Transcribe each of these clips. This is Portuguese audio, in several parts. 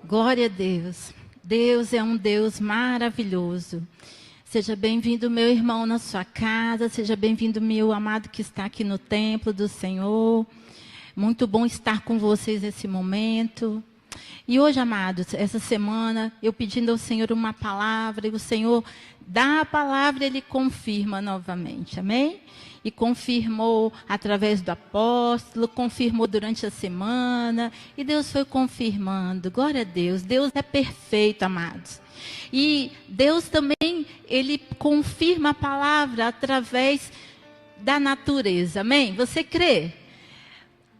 Glória a Deus. Deus é um Deus maravilhoso. Seja bem-vindo, meu irmão, na sua casa. Seja bem-vindo, meu amado que está aqui no templo do Senhor. Muito bom estar com vocês nesse momento. E hoje, amados, essa semana, eu pedindo ao Senhor uma palavra, e o Senhor dá a palavra e Ele confirma novamente, amém? E confirmou através do apóstolo, confirmou durante a semana, e Deus foi confirmando. Glória a Deus, Deus é perfeito, amados. E Deus também, Ele confirma a palavra através da natureza, amém? Você crê?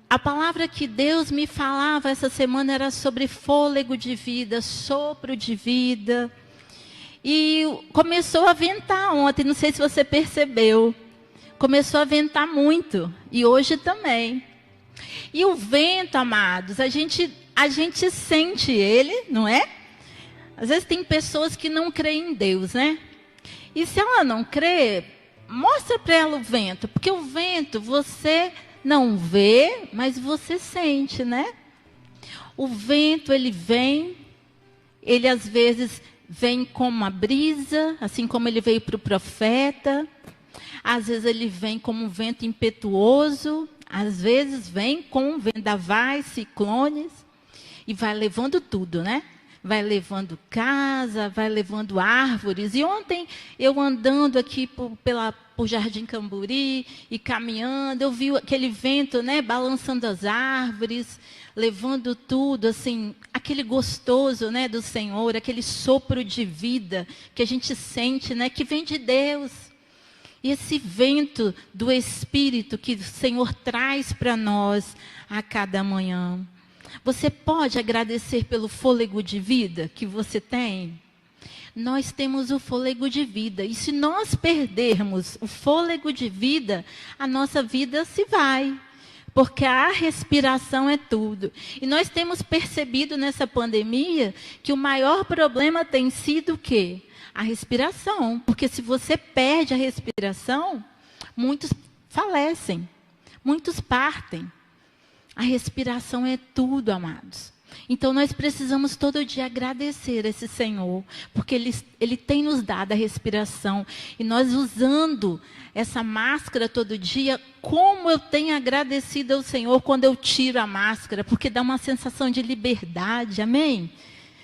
A palavra que Deus me falava essa semana era sobre fôlego de vida, sopro de vida. E começou a ventar ontem, não sei se você percebeu. Começou a ventar muito, e hoje também. E o vento, amados, a gente sente ele, não é? Às vezes tem pessoas que não creem em Deus, né? E se ela não crê, mostra para ela o vento, porque o vento você não vê, mas você sente, né? O vento, ele vem, ele às vezes vem como uma brisa, assim como ele veio para o profeta. Às vezes ele vem como um vento impetuoso, às vezes vem com vendavais, ciclones, e vai levando tudo, né? Vai levando casa, vai levando árvores. E ontem, eu andando aqui por Jardim Camburi e caminhando, eu vi aquele vento, né, balançando as árvores, levando tudo, assim, aquele gostoso, né, do Senhor, aquele sopro de vida que a gente sente, né, que vem de Deus. E esse vento do Espírito que o Senhor traz para nós a cada manhã. Você pode agradecer pelo fôlego de vida que você tem? Nós temos o fôlego de vida. E se nós perdermos o fôlego de vida, a nossa vida se vai. Porque a respiração é tudo. E nós temos percebido nessa pandemia que o maior problema tem sido o quê? A respiração. Porque se você perde a respiração, muitos falecem, muitos partem. A respiração é tudo, amados. Então, nós precisamos todo dia agradecer esse Senhor, porque Ele tem nos dado a respiração. E nós usando essa máscara todo dia, como eu tenho agradecido ao Senhor quando eu tiro a máscara, porque dá uma sensação de liberdade, amém?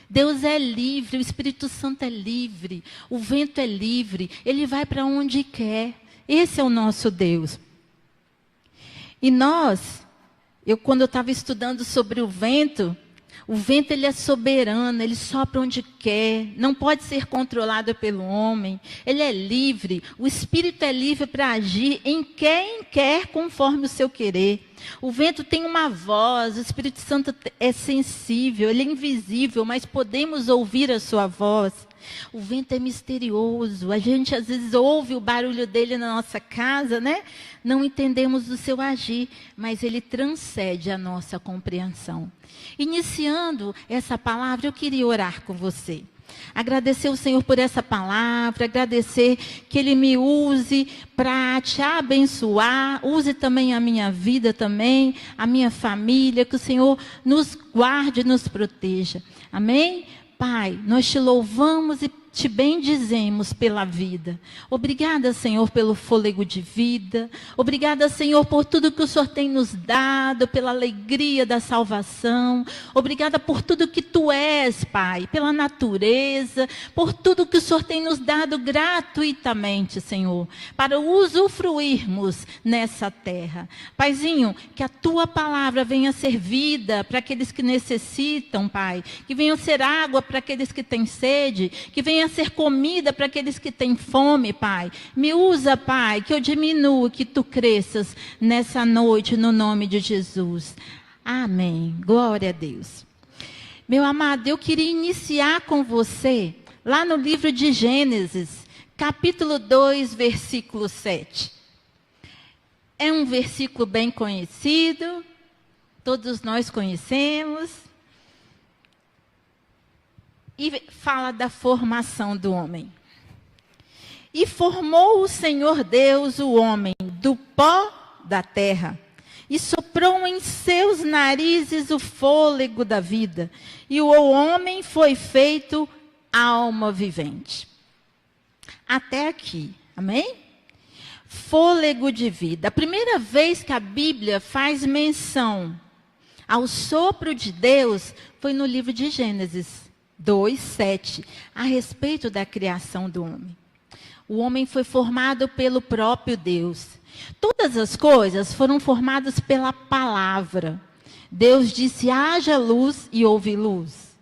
Deus é livre, o Espírito Santo é livre, o vento é livre, Ele vai para onde quer. Esse é o nosso Deus. E quando eu estava estudando sobre o vento ele é soberano, ele sopra onde quer, não pode ser controlado pelo homem, ele é livre, o Espírito é livre para agir em quem quer conforme o seu querer. O vento tem uma voz, o Espírito Santo é sensível, ele é invisível, mas podemos ouvir a sua voz. O vento é misterioso, a gente às vezes ouve o barulho dele na nossa casa, né? Não entendemos o seu agir, mas ele transcende a nossa compreensão. Iniciando essa palavra, eu queria orar com você. Agradecer ao Senhor por essa palavra, agradecer que Ele me use para te abençoar, use também a minha vida também, a minha família, que o Senhor nos guarde e nos proteja. Amém? Pai, nós te louvamos e te bendizemos pela vida. Obrigada, Senhor, pelo fôlego de vida. Obrigada, Senhor, por tudo que o Senhor tem nos dado, pela alegria da salvação. Obrigada por tudo que Tu és, Pai, pela natureza, por tudo que o Senhor tem nos dado gratuitamente, Senhor, para usufruirmos nessa terra. Paizinho, que a Tua palavra venha ser vida para aqueles que necessitam, Pai, que venha ser água para aqueles que têm sede, que venha ser comida para aqueles que têm fome, Pai. Me usa, Pai, que eu diminua, que Tu cresças nessa noite, no nome de Jesus. Amém. Glória a Deus. Meu amado, eu queria iniciar com você, lá no livro de Gênesis, capítulo 2, versículo 7. É um versículo bem conhecido, todos nós conhecemos. E fala da formação do homem. E formou o Senhor Deus o homem do pó da terra, e soprou em seus narizes o fôlego da vida, e o homem foi feito alma vivente. Até aqui, amém? Fôlego de vida. A primeira vez que a Bíblia faz menção ao sopro de Deus foi no livro de Gênesis 2:7, a respeito da criação do homem. O homem foi formado pelo próprio Deus. Todas as coisas foram formadas pela palavra. Deus disse: haja luz, e houve luz.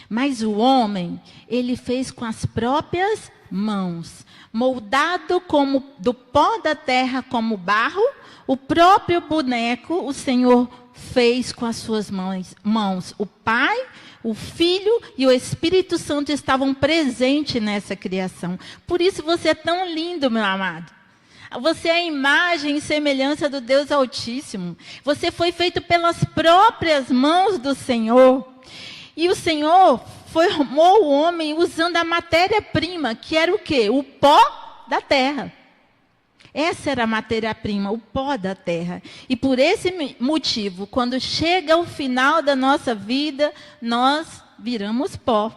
Mas o homem, ele fez com as próprias mãos, moldado como do pó da terra como barro, o próprio boneco o Senhor fez com as suas mãos. O Pai, o Filho e o Espírito Santo estavam presentes nessa criação. Por isso você é tão lindo, meu amado. Você é a imagem e semelhança do Deus Altíssimo. Você foi feito pelas próprias mãos do Senhor. E o Senhor formou o homem usando a matéria-prima, que era o quê? O pó da terra. Essa era a matéria-prima, o pó da terra. E por esse motivo, quando chega o final da nossa vida, nós viramos pó.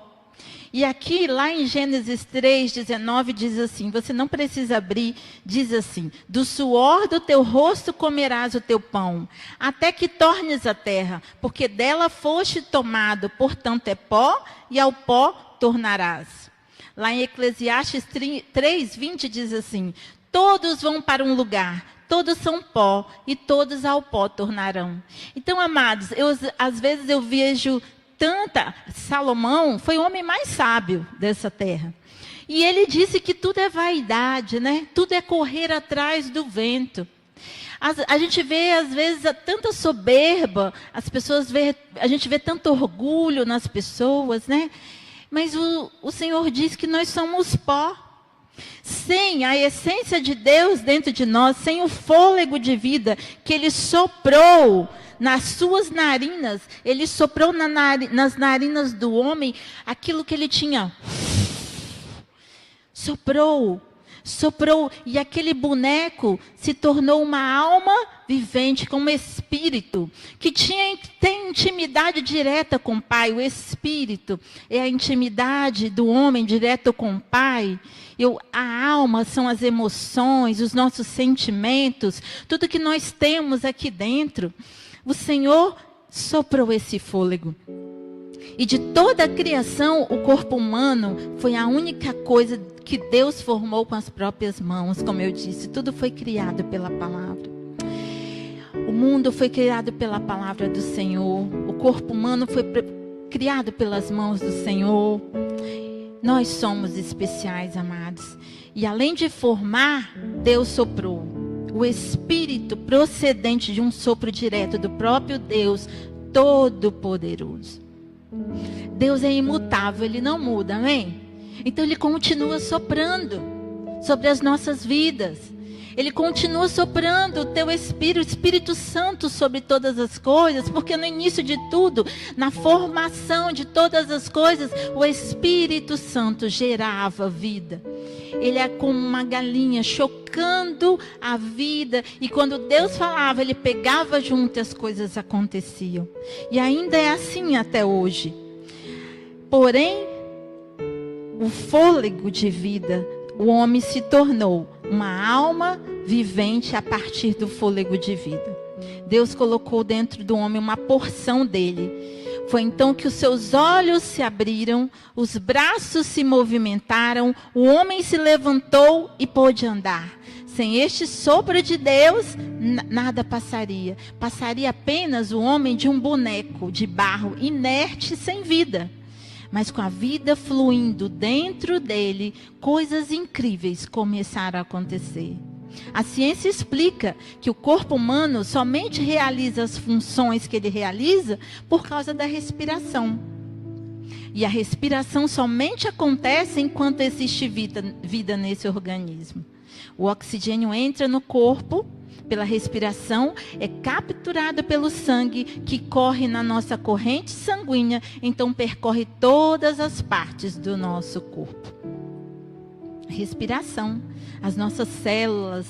E aqui, lá em Gênesis 3:19, diz assim, você não precisa abrir, diz assim: do suor do teu rosto comerás o teu pão, até que tornes a terra, porque dela foste tomado, portanto é pó, e ao pó tornarás. Lá em Eclesiastes 3:20 diz assim: todos vão para um lugar, todos são pó, e todos ao pó tornarão. Então, amados, às vezes eu vejo Salomão foi o homem mais sábio dessa terra. E ele disse que tudo é vaidade, né? Tudo é correr atrás do vento. A gente vê, às vezes, tanta soberba, a gente vê tanto orgulho nas pessoas, né? Mas o Senhor diz que nós somos pó. Sem a essência de Deus dentro de nós, sem o fôlego de vida que Ele soprou nas suas narinas, Ele soprou nas narinas do homem aquilo que Ele tinha. Soprou, e aquele boneco se tornou uma alma vivente, com um espírito, que tem intimidade direta com o Pai. O espírito é a intimidade do homem direto com o Pai. A alma são as emoções, os nossos sentimentos, tudo que nós temos aqui dentro. O Senhor soprou esse fôlego. E de toda a criação, o corpo humano foi a única coisa que Deus formou com as próprias mãos, como eu disse. Tudo foi criado pela palavra. O mundo foi criado pela palavra do Senhor. O corpo humano foi criado pelas mãos do Senhor. Nós somos especiais, amados. E além de formar, Deus soprou. O Espírito procedente de um sopro direto do próprio Deus Todo-Poderoso. Deus é imutável, Ele não muda, amém? Então Ele continua soprando sobre as nossas vidas. Ele continua soprando o teu Espírito, o Espírito Santo sobre todas as coisas, porque no início de tudo, na formação de todas as coisas, o Espírito Santo gerava vida. Ele é como uma galinha chocando a vida, e quando Deus falava, Ele pegava junto e as coisas aconteciam. E ainda é assim até hoje. Porém, o fôlego de vida, o homem se tornou uma alma vivente a partir do fôlego de vida. Deus colocou dentro do homem uma porção dele. Foi então que os seus olhos se abriram, os braços se movimentaram, o homem se levantou e pôde andar. Sem este sopro de Deus, nada passaria. Passaria apenas o homem de um boneco de barro, inerte, sem vida. Mas com a vida fluindo dentro dele, coisas incríveis começaram a acontecer. A ciência explica que o corpo humano somente realiza as funções que ele realiza por causa da respiração. E a respiração somente acontece enquanto existe vida nesse organismo. O oxigênio entra no corpo pela respiração, é capturado pelo sangue que corre na nossa corrente sanguínea, então percorre todas as partes do nosso corpo. Respiração, as nossas células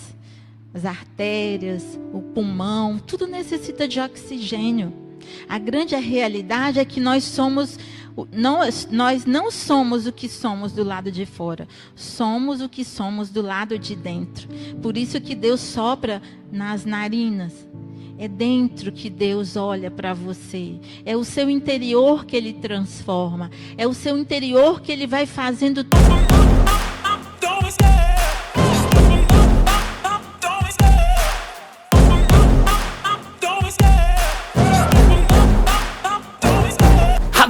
as artérias, o pulmão, tudo necessita de oxigênio. A grande realidade é que nós não somos o que somos do lado de fora. Somos o que somos do lado de dentro. Por isso que Deus sopra nas narinas. É dentro que Deus olha para você. É o seu interior que Ele transforma. É o seu interior que Ele vai fazendo tudo.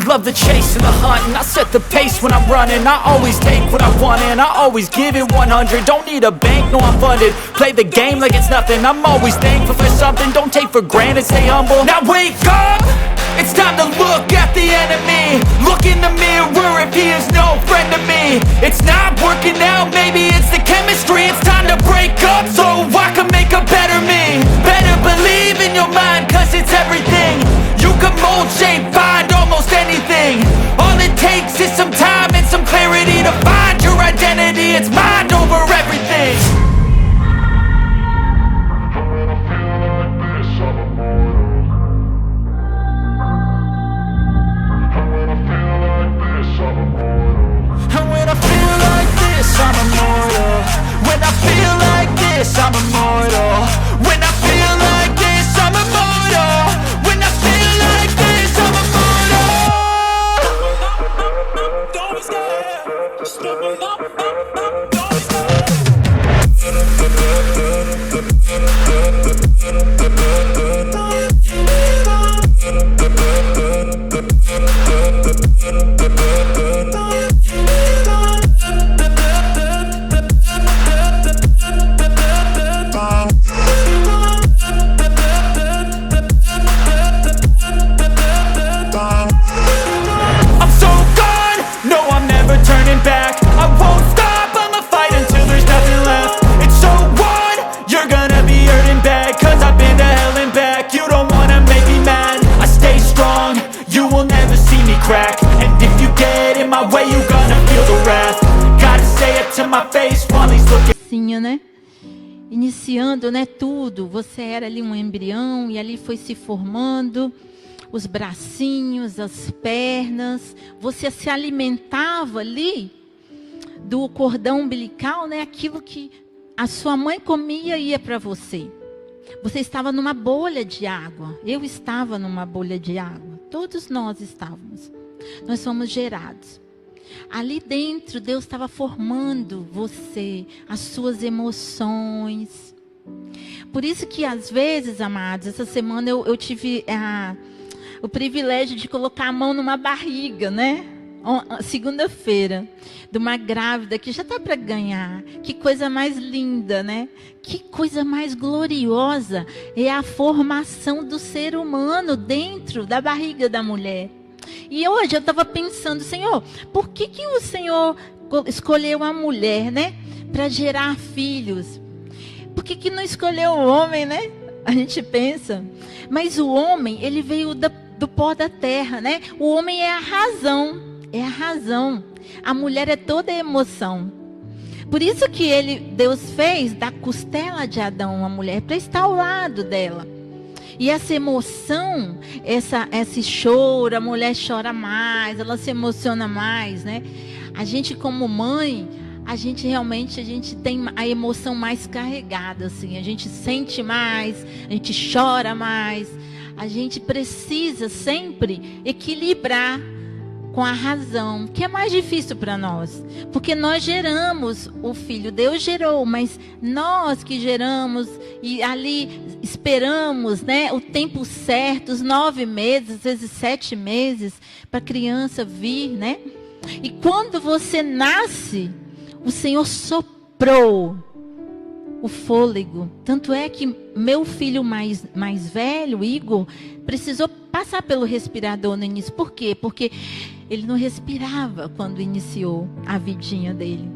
Love the chase and the hunt, and I set the pace when I'm running. I always take what I want and I always give it 100. Don't need a bank, no I'm funded. Play the game like it's nothing. I'm always thankful for something. Don't take for granted, stay humble. Now wake up, it's time to look at the enemy. Look in the mirror if he is no friend to me. It's not working out, maybe it's the chemistry. It's time to break up so I can make a better me. Better believe in your mind, cause it's everything. You can mold, shape, find almost anything. All it takes is some time and some clarity to find your identity. It's mind over everything. And when I feel like this, I'm immortal. When I feel like this, I'm immortal. When I feel like this, I'm immortal. When I feel like this, I'm immortal. Don't be scared. Just open up, don't be scared. Né? Iniciando, né, tudo. Você era ali um embrião e ali foi se formando os bracinhos, as pernas. Você se alimentava ali do cordão umbilical, né? Aquilo que a sua mãe comia ia para você. Você estava numa bolha de água. Eu estava numa bolha de água. Todos nós estávamos. Nós fomos gerados. Ali dentro, Deus estava formando você, as suas emoções. Por isso que, às vezes, amados, essa semana eu tive o privilégio de colocar a mão numa barriga, né? Segunda-feira, de uma grávida que já está para ganhar. Que coisa mais linda, né? Que coisa mais gloriosa é a formação do ser humano dentro da barriga da mulher. E hoje eu estava pensando, Senhor, por que o Senhor escolheu a mulher, né? Para gerar filhos? Por que não escolheu o homem, né? A gente pensa. Mas o homem, ele veio do pó da terra, né? O homem é a razão. É a razão. A mulher é toda a emoção. Por isso que Deus fez da costela de Adão uma mulher, para estar ao lado dela. E essa emoção, esse choro, a mulher chora mais, ela se emociona mais, né? A gente como mãe, a gente tem a emoção mais carregada, assim. A gente sente mais, a gente chora mais. A gente precisa sempre equilibrar com a razão, que é mais difícil para nós. Porque nós geramos o filho, Deus gerou, mas nós que geramos e ali esperamos, né, o tempo certo, os 9 meses, às vezes 7 meses, para a criança vir, né? E quando você nasce, o Senhor soprou o fôlego. Tanto é que meu filho mais velho, Igor, precisou passar pelo respirador no início. Por quê? Porque ele não respirava quando iniciou a vidinha dele.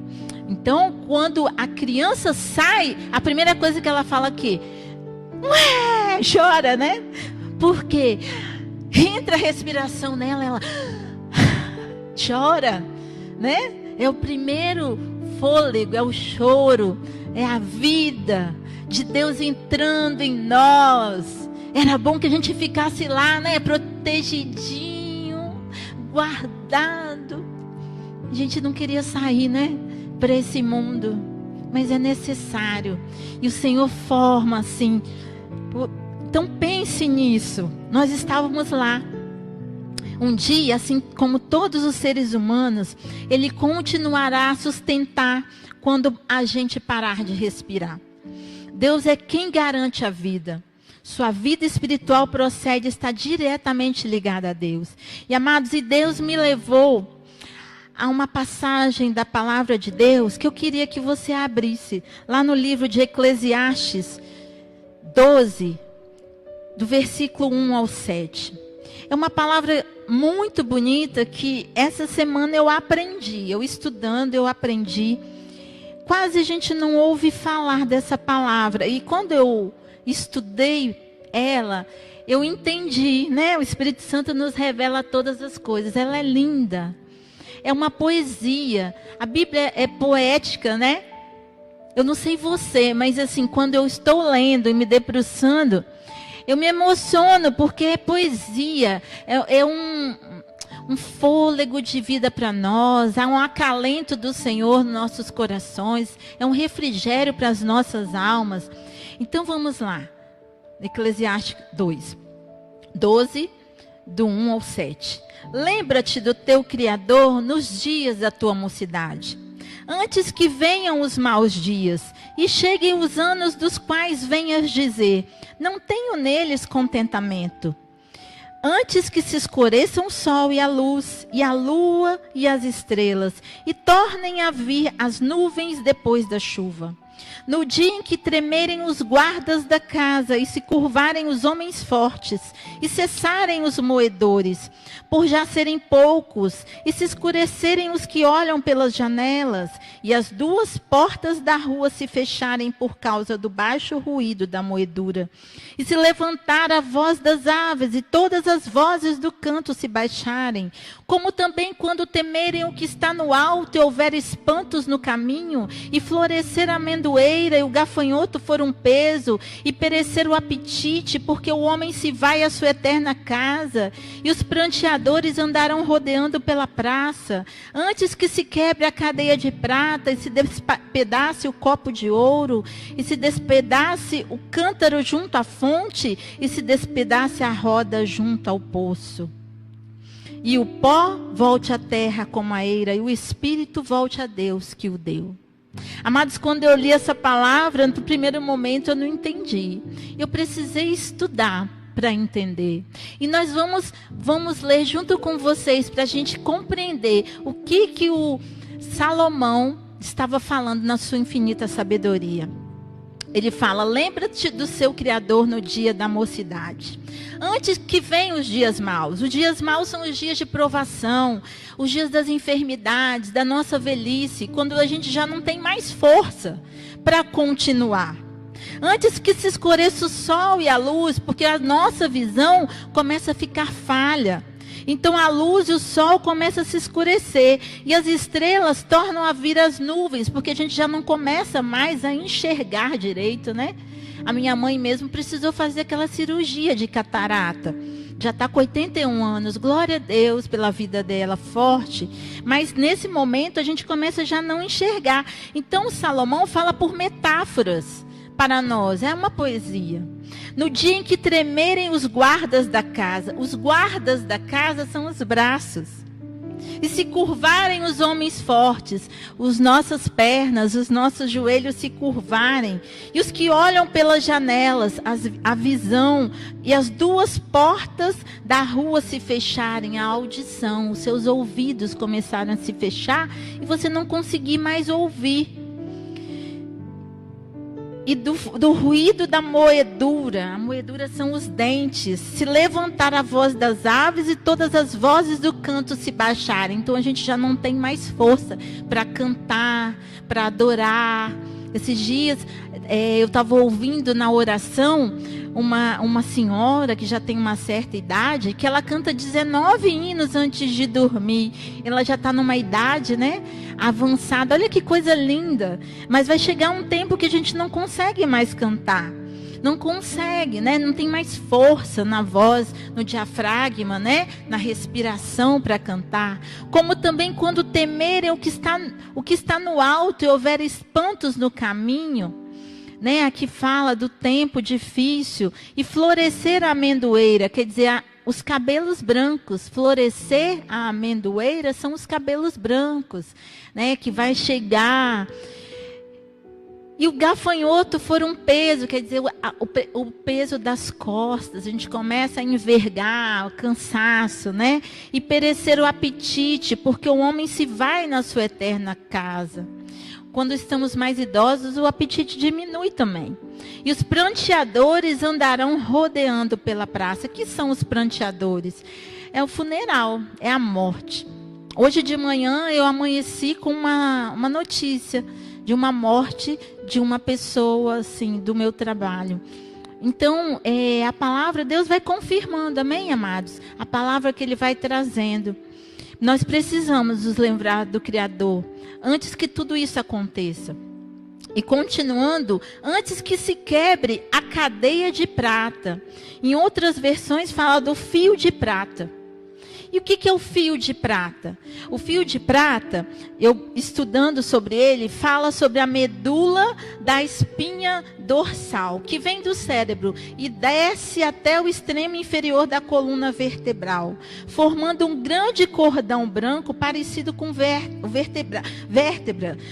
Então, quando a criança sai, a primeira coisa que ela fala aqui, chora, né? Porque entra a respiração nela, ela chora, né? É o primeiro fôlego, é o choro, é a vida. de Deus entrando em nós. Era bom que a gente ficasse lá, né, protegidinho, guardado. A gente não queria sair, né, para esse mundo, mas é necessário. E o Senhor forma assim. Então pense nisso. Nós estávamos lá. Um dia, assim como todos os seres humanos, Ele continuará a sustentar quando a gente parar de respirar. Deus é quem garante a vida. Sua vida espiritual procede, está diretamente ligada a Deus. E amados, e Deus me levou a uma passagem da palavra de Deus que eu queria que você abrisse. Lá no livro de Eclesiastes 12, do versículo 1 ao 7. É uma palavra muito bonita que essa semana eu aprendi. Eu estudando, eu aprendi. Quase a gente não ouve falar dessa palavra. E quando eu estudei ela, eu entendi, né? O Espírito Santo nos revela todas as coisas. Ela é linda. É uma poesia. A Bíblia é poética, né? Eu não sei você, mas assim, quando eu estou lendo e me debruçando, eu me emociono porque é poesia, é um fôlego de vida para nós, há um acalento do Senhor nos nossos corações, é um refrigério para as nossas almas. Então vamos lá, Eclesiastes 12, do 1 ao 7. Lembra-te do teu Criador nos dias da tua mocidade, antes que venham os maus dias e cheguem os anos dos quais venhas dizer: não tenho neles contentamento. Antes que se escureçam o sol e a luz, e a lua e as estrelas, e tornem a vir as nuvens depois da chuva. No dia em que tremerem os guardas da casa, e se curvarem os homens fortes, e cessarem os moedores, por já serem poucos, e se escurecerem os que olham pelas janelas, e as duas portas da rua se fecharem por causa do baixo ruído da moedura, e se levantar a voz das aves, e todas as vozes do canto se baixarem, como também quando temerem o que está no alto, e houver espantos no caminho, e florescer a amendoeira, e o gafanhoto for um peso, e perecer o apetite, porque o homem se vai à sua eterna casa, e os pranteadores andarão rodeando pela praça, antes que se quebre a cadeia de prata, e se despedace o copo de ouro, e se despedace o cântaro junto à fonte, e se despedace a roda junto ao poço. E o pó volte à terra como a eira, e o espírito volte a Deus que o deu. Amados, quando eu li essa palavra, no primeiro momento eu não entendi. Eu precisei estudar para entender. E nós vamos ler junto com vocês para a gente compreender o que o Salomão estava falando na sua infinita sabedoria. Ele fala: lembra-te do seu Criador no dia da mocidade, antes que venham os dias maus. Os dias maus são os dias de provação, os dias das enfermidades, da nossa velhice, quando a gente já não tem mais força para continuar. Antes que se escureça o sol e a luz, porque a nossa visão começa a ficar falha. Então a luz e o sol começam a se escurecer, e as estrelas tornam a vir as nuvens, porque a gente já não começa mais a enxergar direito, né? A minha mãe mesmo precisou fazer aquela cirurgia de catarata. Já está com 81 anos, glória a Deus pela vida dela, forte. Mas nesse momento a gente começa já a não enxergar. Então o Salomão fala por metáforas para nós, é uma poesia. No dia em que tremerem os guardas da casa, os guardas da casa são os braços, e se curvarem os homens fortes, as nossas pernas, os nossos joelhos se curvarem, e os que olham pelas janelas, a visão, e as duas portas da rua se fecharem, a audição, os seus ouvidos começaram a se fechar, e você não conseguir mais ouvir. E do ruído da moedura, a moedura são os dentes, se levantar a voz das aves e todas as vozes do canto se baixarem. Então a gente já não tem mais força para cantar, para adorar, Esses dias eu estava ouvindo na oração uma senhora que já tem uma certa idade, que ela canta 19 hinos antes de dormir. Ela já está numa idade, né, avançada. Olha que coisa linda. Mas vai chegar um tempo que a gente não consegue mais cantar. Não consegue, né? Não tem mais força na voz, no diafragma, né? Na respiração para cantar. Como também quando temerem o que está no alto e houver espantos no caminho, né? Aqui fala do tempo difícil e florescer a amendoeira, quer dizer, os cabelos brancos. Florescer a amendoeira são os cabelos brancos, né? Que vai chegar. E o gafanhoto for um peso, quer dizer, o peso das costas. A gente começa a envergar, o cansaço, né? E perecer o apetite, porque o homem se vai na sua eterna casa. Quando estamos mais idosos, o apetite diminui também. E os pranteadores andarão rodeando pela praça. O que são os pranteadores? É o funeral, é a morte. Hoje de manhã eu amanheci com uma notícia de uma morte de uma pessoa, assim, do meu trabalho. Então, a palavra, Deus vai confirmando, amém, amados? A palavra que Ele vai trazendo. Nós precisamos nos lembrar do Criador, antes que tudo isso aconteça. E continuando, antes que se quebre a cadeia de prata. Em outras versões fala do fio de prata. E o que é o fio de prata? O fio de prata, eu estudando sobre ele, fala sobre a medula da espinha dorsal, que vem do cérebro e desce até o extremo inferior da coluna vertebral, formando um grande cordão branco parecido com vértebra,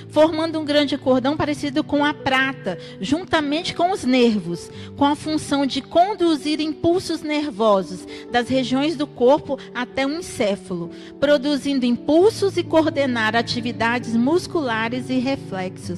formando um grande cordão parecido com a prata, juntamente com os nervos, com a função de conduzir impulsos nervosos das regiões do corpo até o encéfalo, produzindo impulsos e coordenar atividades musculares e reflexos.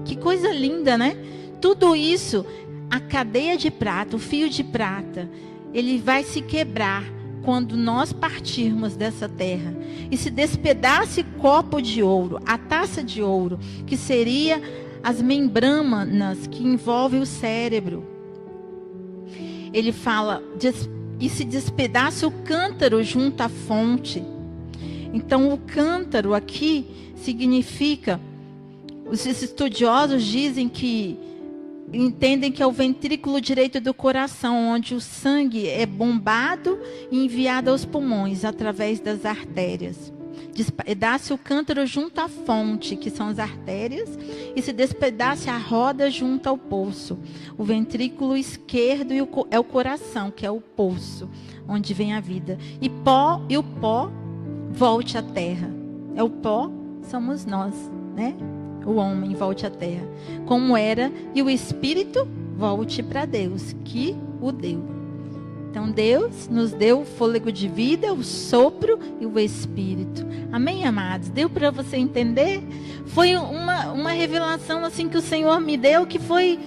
Que coisa linda, né? Tudo isso, a cadeia de prata, o fio de prata, ele vai se quebrar quando nós partirmos dessa terra. E se despedace copo de ouro, a taça de ouro, que seria as membranas que envolvem o cérebro. Ele fala, e se despedace o cântaro junto à fonte. Então, o cântaro aqui significa, os estudiosos dizem que, entendem que é o ventrículo direito do coração, onde o sangue é bombado e enviado aos pulmões através das artérias. Despedace o cântaro junto à fonte, que são as artérias, e se despedace a roda junto ao poço. O ventrículo esquerdo é o coração, que é o poço, onde vem a vida. E o pó volte à terra. É o pó, somos nós, né? O homem volte à terra, como era, e o espírito volte para Deus, que o deu. Então Deus nos deu o fôlego de vida, o sopro e o espírito. Amém, amados? Deu para você entender? Foi uma revelação assim que o Senhor me deu, que foi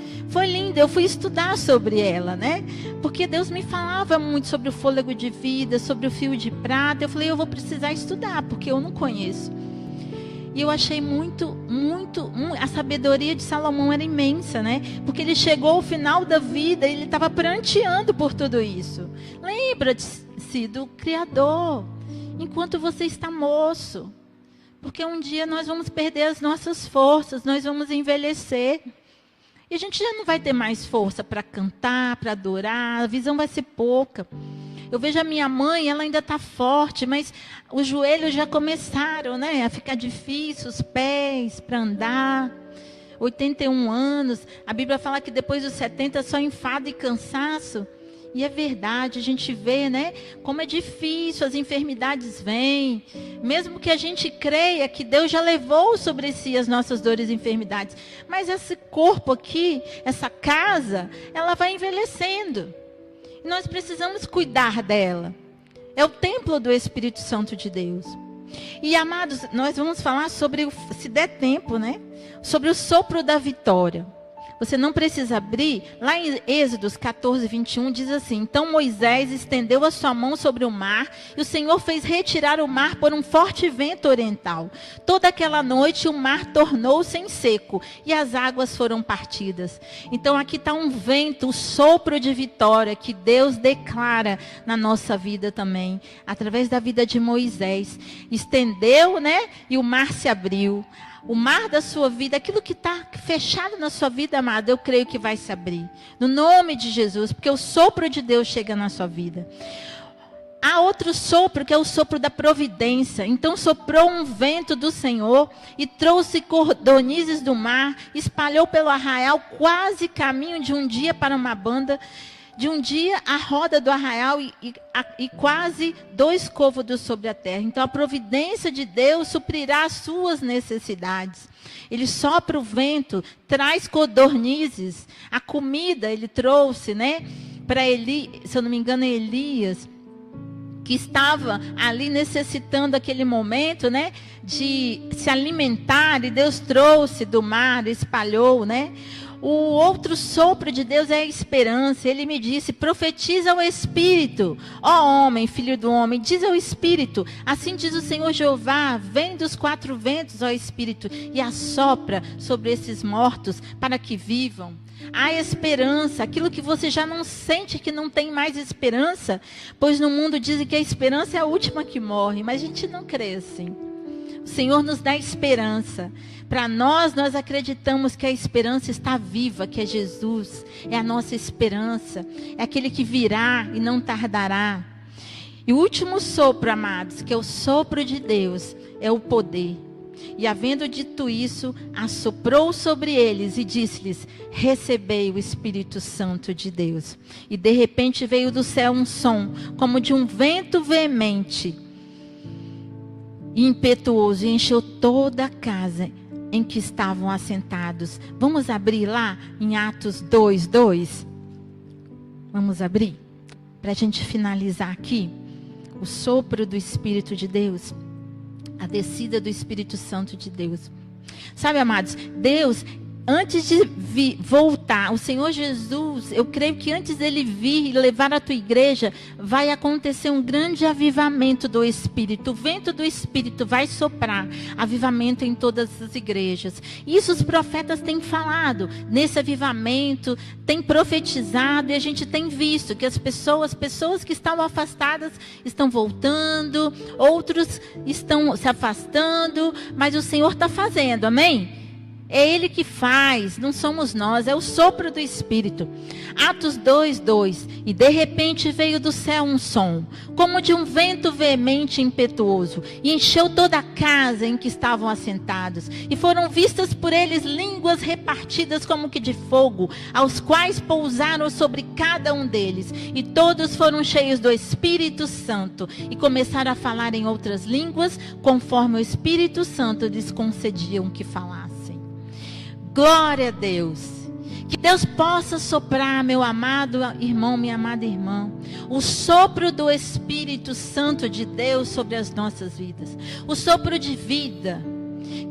linda. Eu fui estudar sobre ela, né? Porque Deus me falava muito sobre o fôlego de vida, sobre o fio de prata. Eu falei, eu vou precisar estudar, porque eu não conheço. E eu achei a sabedoria de Salomão era imensa, né? Porque ele chegou ao final da vida e ele estava pranteando por tudo isso. Lembra-se do Criador, enquanto você está moço. Porque um dia nós vamos perder as nossas forças, nós vamos envelhecer. E a gente já não vai ter mais força para cantar, para adorar, a visão vai ser pouca. Eu vejo a minha mãe, ela ainda está forte, mas os joelhos já começaram, né, a ficar difíceis, os pés para andar. 81 anos, a Bíblia fala que depois dos 70 só enfado e cansaço. E é verdade, a gente vê, né, como é difícil, as enfermidades vêm. Mesmo que a gente creia que Deus já levou sobre si as nossas dores e enfermidades. Mas esse corpo aqui, essa casa, ela vai envelhecendo. E nós precisamos cuidar dela. É o templo do Espírito Santo de Deus. E, amados, nós vamos falar sobre, se der tempo, né? Sobre o sopro da vitória. Você não precisa abrir. Lá em Êxodos 14, 21 diz assim: então Moisés estendeu a sua mão sobre o mar, e o Senhor fez retirar o mar por um forte vento oriental. Toda aquela noite o mar tornou-se em seco, e as águas foram partidas. Então aqui está um vento, o sopro de vitória que Deus declara na nossa vida também, através da vida de Moisés. Estendeu, né? E o mar se abriu. O mar da sua vida, aquilo que está fechado na sua vida, amada, eu creio que vai se abrir. No nome de Jesus, porque o sopro de Deus chega na sua vida. Há outro sopro, que é o sopro da providência. Então soprou um vento do Senhor e trouxe cordonizes do mar, espalhou pelo arraial quase caminho de um dia para uma banda, de um dia a roda do arraial e quase 2 côvados sobre a terra. Então a providência de Deus suprirá as suas necessidades. Ele sopra o vento, traz codornizes. A comida ele trouxe, né? Para Eli, se eu não me engano, Elias, que estava ali necessitando aquele momento, né? De se alimentar, e Deus trouxe do mar, espalhou, né? O outro sopro de Deus é a esperança. Ele me disse: profetiza ao Espírito, ó homem, filho do homem, diz ao Espírito, assim diz o Senhor Jeová, vem dos 4 ventos, ó Espírito, e assopra sobre esses mortos para que vivam. Há esperança, aquilo que você já não sente que não tem mais esperança, pois no mundo dizem que a esperança é a última que morre, mas a gente não crê assim. O Senhor nos dá esperança. Para nós acreditamos que a esperança está viva, que é Jesus, é a nossa esperança, é aquele que virá e não tardará. E o último sopro, amados, que é o sopro de Deus, é o poder. E havendo dito isso, assoprou sobre eles e disse-lhes: recebei o Espírito Santo de Deus. E de repente veio do céu um som, como de um vento veemente e impetuoso, e encheu toda a casa em que estavam assentados. Vamos abrir lá em Atos 2:2. Vamos abrir para a gente finalizar aqui. O sopro do Espírito de Deus, a descida do Espírito Santo de Deus. Sabe, amados, Deus, antes de voltar, o Senhor Jesus, eu creio que antes dele vir e levar a tua igreja, vai acontecer um grande avivamento do Espírito. O vento do Espírito vai soprar avivamento em todas as igrejas. Isso os profetas têm falado. Nesse avivamento, têm profetizado, e a gente tem visto que as pessoas que estavam afastadas estão voltando, outros estão se afastando, mas o Senhor está fazendo, amém? É Ele que faz, não somos nós, é o sopro do Espírito. Atos 2:2. E de repente veio do céu um som, como de um vento veemente e impetuoso, e encheu toda a casa em que estavam assentados. E foram vistas por eles línguas repartidas como que de fogo, aos quais pousaram sobre cada um deles. E todos foram cheios do Espírito Santo, e começaram a falar em outras línguas, conforme o Espírito Santo lhes concedia que falassem. Glória a Deus. Que Deus possa soprar, meu amado irmão, minha amada irmã, o sopro do Espírito Santo de Deus sobre as nossas vidas. O sopro de vida,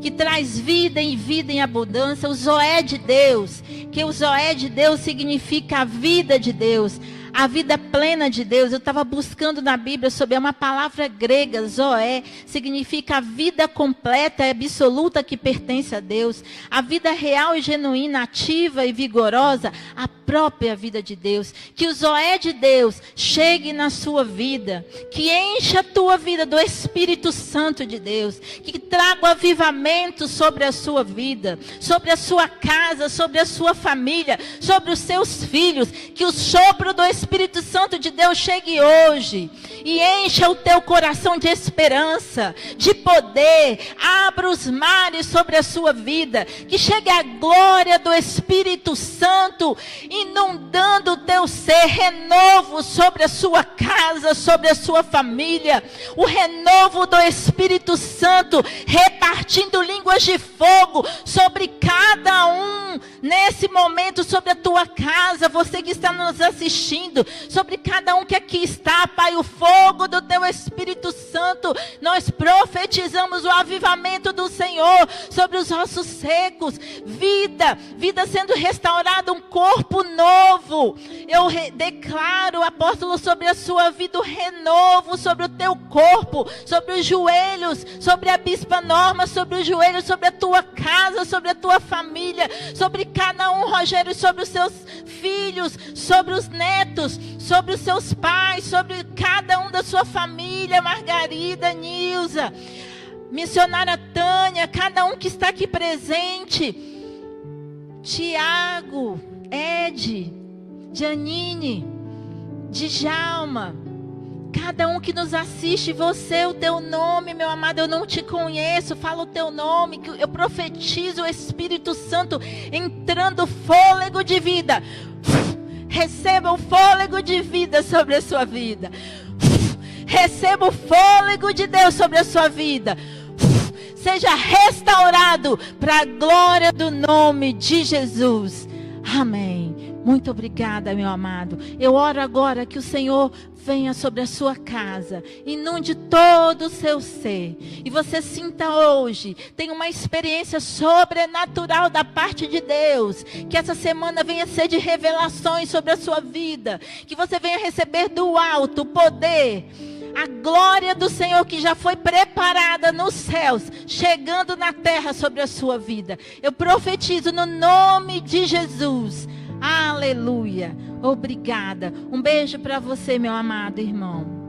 que traz vida e vida em abundância. O Zoé de Deus, que o Zoé de Deus significa a vida de Deus, a vida plena de Deus. Eu estava buscando na Bíblia sobre uma palavra grega, Zoé, significa a vida completa e absoluta que pertence a Deus, a vida real e genuína, ativa e vigorosa, a própria vida de Deus. Que o Zoé de Deus chegue na sua vida, que encha a tua vida do Espírito Santo de Deus, que traga o avivamento sobre a sua vida, sobre a sua casa, sobre a sua família, sobre os seus filhos. Que o sopro do Espírito Santo de Deus chegue hoje e encha o teu coração de esperança, de poder. Abra os mares sobre a sua vida, que chegue a glória do Espírito Santo, inundando o teu ser, renovo sobre a sua casa, sobre a sua família, o renovo do Espírito Santo, repartindo línguas de fogo sobre cada um, nesse momento, sobre a tua casa, você que está nos assistindo, sobre cada um que aqui está, Pai, o fogo do teu Espírito Santo, nós profetizamos o avivamento do Senhor sobre os ossos secos, vida sendo restaurada, um corpo novo. Eu declaro, apóstolo, sobre a sua vida, o renovo sobre o teu corpo, sobre os joelhos, sobre a Bispa Norma, sobre os joelhos, sobre a tua casa, sobre a tua família, sobre cada um, Rogério, sobre os seus filhos, sobre os netos, sobre os seus pais, sobre cada um da sua família, Margarida, Nilza, missionária Tânia, cada um que está aqui presente, Tiago, Ed, Janine, Djalma, cada um que nos assiste, você, o teu nome, meu amado, eu não te conheço, fala o teu nome, que eu profetizo o Espírito Santo entrando fôlego de vida. Receba o fôlego de vida sobre a sua vida. Receba o fôlego de Deus sobre a sua vida. Seja restaurado para a glória do nome de Jesus. Amém. Muito obrigada, meu amado. Eu oro agora que o Senhor venha sobre a sua casa, inunde todo o seu ser, e você sinta hoje, tenha uma experiência sobrenatural da parte de Deus, que essa semana venha ser de revelações sobre a sua vida, que você venha receber do alto o poder, a glória do Senhor que já foi preparada nos céus, chegando na terra sobre a sua vida. Eu profetizo no nome de Jesus. Aleluia. Obrigada. Um beijo para você, meu amado irmão.